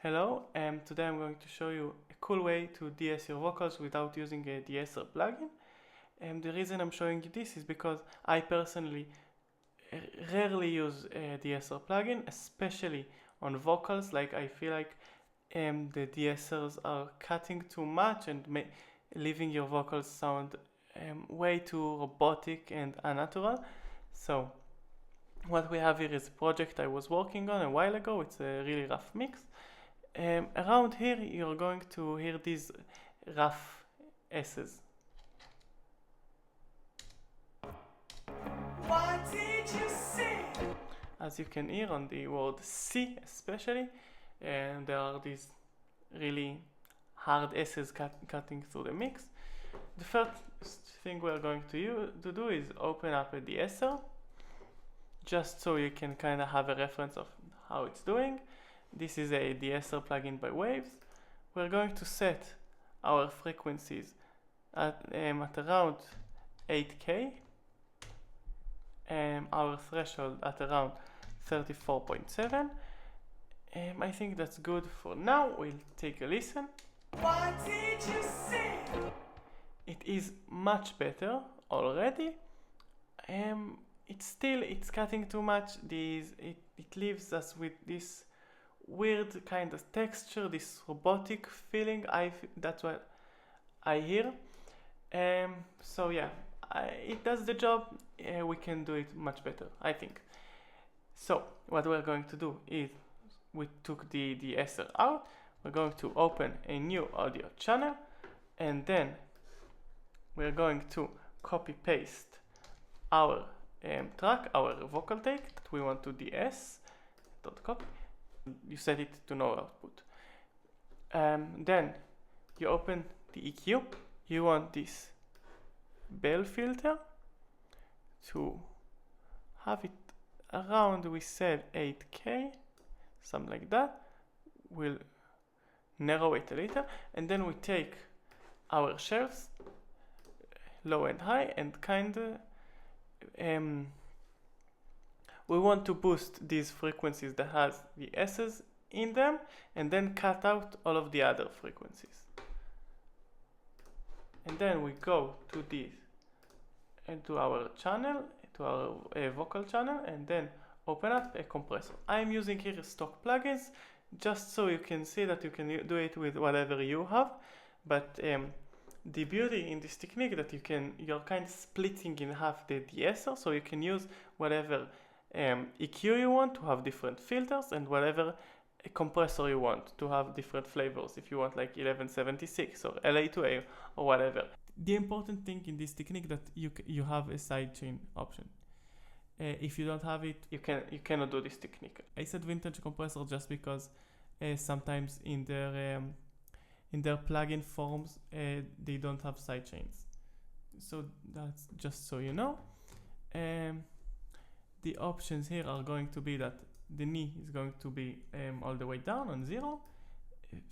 Hello, today I'm going to show you a cool way to de-ess your vocals without using a de-esser plugin. The reason I'm showing you this is because I personally rarely use a de-esser plugin, especially on vocals. Like I feel like the de-essers are cutting too much and leaving your vocals sound way too robotic and unnatural. So what we have here is a project I was working on a while ago. It's a really rough mix. Around here you're going to hear these rough S's. What did you say? As you can hear on the word C especially, there are these really hard S's cutting through the mix. The first thing we're going to do is open up a de-esser, just so you can kind of have a reference of how it's doing. This is a de-esser plugin by Waves. We're going to set our frequencies at around 8K, our threshold at around 34.7. I think that's good for now. We'll take a listen. What did you say? It is much better already. It's cutting too much. It leaves us with this weird kind of texture, this robotic feeling. That's what I hear. So yeah, it does the job. We can do it much better, I think. So what we're going to do is we took the Esser out. We're going to open a new audio channel, and then we're going to copy paste our track, our vocal take that we want to de-ess. Copy. You set it to no output. Then you open the EQ. You want this bell filter to have it around, we said 8K, something like that. We'll narrow it a little, and then we take our shelves, low and high, and we want to boost these frequencies that has the S's in them, and then cut out all of the other frequencies. And then we go to this and to our channel, to our vocal channel, and then open up a compressor. I'm using here stock plugins just so you can see that you can do it with whatever you have. But the beauty in this technique that you're kind of splitting in half the de-esser, so you can use whatever EQ you want to have different filters, and whatever compressor you want to have different flavors, if you want like 1176 or LA2A or whatever. The important thing in this technique that you have a sidechain option. If you don't have it, you cannot do this technique. I said vintage compressor just because sometimes in their plugin forms they don't have sidechains. So that's just so you know. The options here are going to be that the knee is going to be all the way down on 0.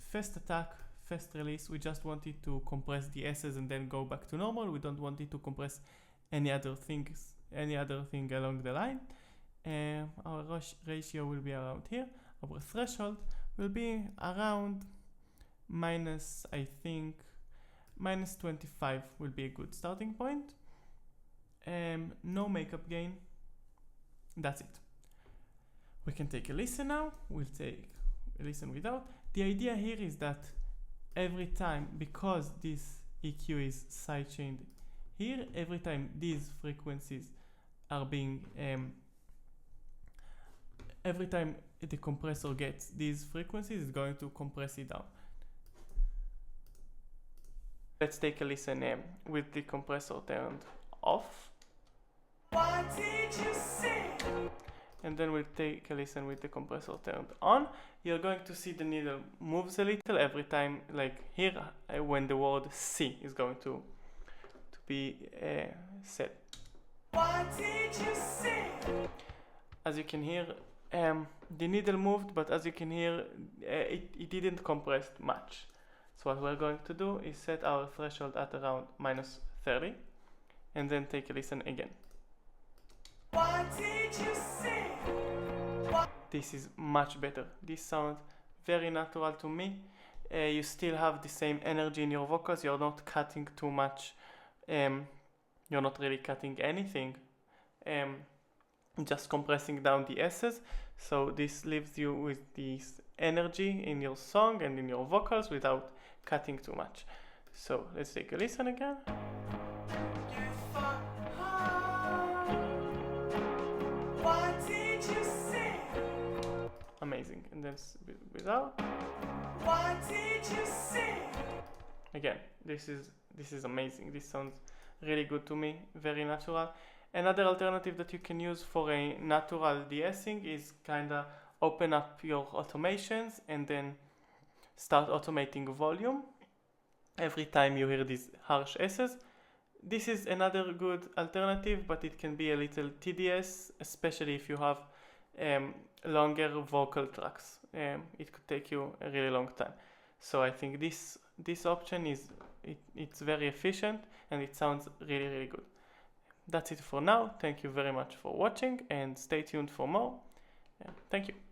Fast attack, fast release, we just want it to compress the S's and then go back to normal. We don't want it to compress any other thing along the line. Our ratio will be around here. Our threshold will be around I think minus 25 will be a good starting point. No makeup gain. That's it. We can take a listen now. We'll take a listen without. The idea here is that every time, because this EQ is sidechained here, every time these frequencies are being every time the compressor gets these frequencies, it's going to compress it down. Let's take a listen with the compressor turned off. What did you say? And then we'll take a listen with the compressor turned on. You're going to see the needle moves a little every time, like here, when the word C is going to be set. What did you say? As you can hear, the needle moved, but as you can hear, it didn't compress much. So what we're going to do is set our threshold at around minus 30, and then take a listen again. What did you say? This is much better. This sounds very natural to me. You still have the same energy in your vocals. You're not cutting too much. You're not really cutting anything. Just compressing down the S's. So this leaves you with this energy in your song and in your vocals without cutting too much. So let's take a listen again. You fought hard. What did you say? Amazing. And then without. What did you say? Again, this is amazing. This sounds really good to me, very natural. Another alternative that you can use for a natural de-essing is kinda open up your automations and then start automating volume every time you hear these harsh S's. This is another good alternative, but it can be a little tedious, especially if you have longer vocal tracks. It could take you a really long time. So I think this option it's very efficient and it sounds really, really good. That's it for now. Thank you very much for watching and stay tuned for more. Thank you.